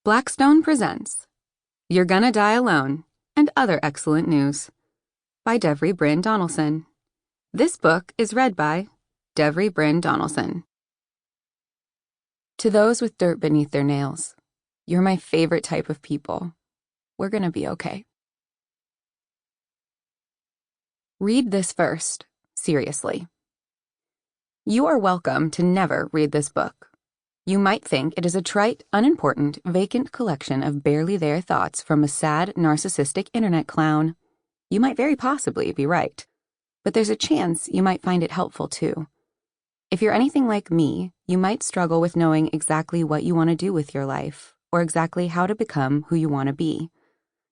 Blackstone presents You're Gonna Die Alone and Other Excellent News by Devrie Brynn Donalson. This book is read by Devrie Brynn Donalson. To those with dirt beneath their nails, you're my favorite type of people. We're gonna be okay. Read this first, seriously. You are welcome to never read this book. You might think it is a trite, unimportant, vacant collection of barely there thoughts from a sad, narcissistic internet clown. You might very possibly be right. But there's a chance you might find it helpful too. If you're anything like me, you might struggle with knowing exactly what you want to do with your life, or exactly how to become who you want to be.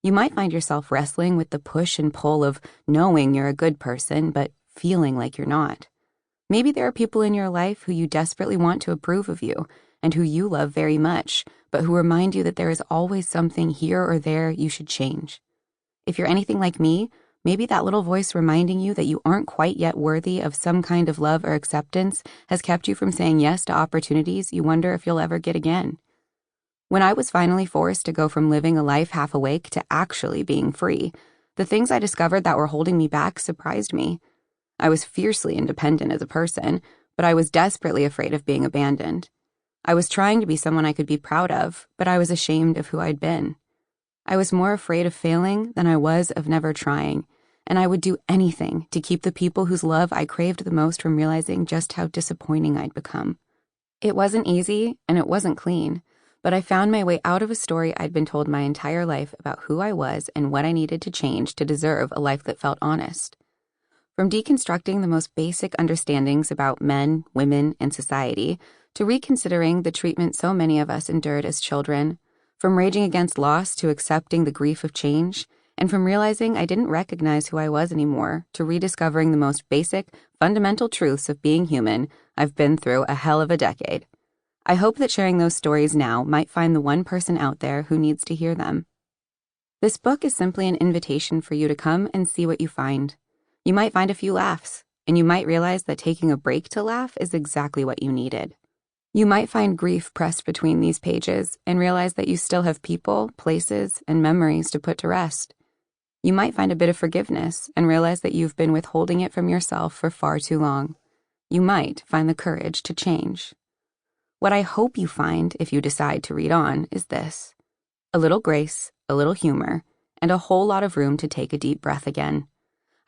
You might find yourself wrestling with the push and pull of knowing you're a good person, but feeling like you're not. Maybe there are people in your life who you desperately want to approve of you and who you love very much, but who remind you that there is always something here or there you should change. If you're anything like me, maybe that little voice reminding you that you aren't quite yet worthy of some kind of love or acceptance has kept you from saying yes to opportunities you wonder if you'll ever get again. When I was finally forced to go from living a life half awake to actually being free, the things I discovered that were holding me back surprised me. I was fiercely independent as a person, but I was desperately afraid of being abandoned. I was trying to be someone I could be proud of, but I was ashamed of who I'd been. I was more afraid of failing than I was of never trying, and I would do anything to keep the people whose love I craved the most from realizing just how disappointing I'd become. It wasn't easy, and it wasn't clean, but I found my way out of a story I'd been told my entire life about who I was and what I needed to change to deserve a life that felt honest. From deconstructing the most basic understandings about men, women, and society, to reconsidering the treatment so many of us endured as children, from raging against loss to accepting the grief of change, and from realizing I didn't recognize who I was anymore, to rediscovering the most basic, fundamental truths of being human, I've been through a hell of a decade. I hope that sharing those stories now might find the one person out there who needs to hear them. This book is simply an invitation for you to come and see what you find. You might find a few laughs, and you might realize that taking a break to laugh is exactly what you needed. You might find grief pressed between these pages and realize that you still have people, places, and memories to put to rest. You might find a bit of forgiveness and realize that you've been withholding it from yourself for far too long. You might find the courage to change. What I hope you find if you decide to read on is this: a little grace, a little humor, and a whole lot of room to take a deep breath again.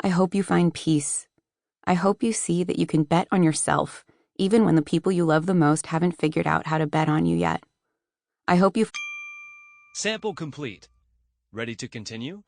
I hope you find peace. I hope you see that you can bet on yourself, even when the people you love the most haven't figured out how to bet on you yet. I hope you... Sample complete. Ready to continue?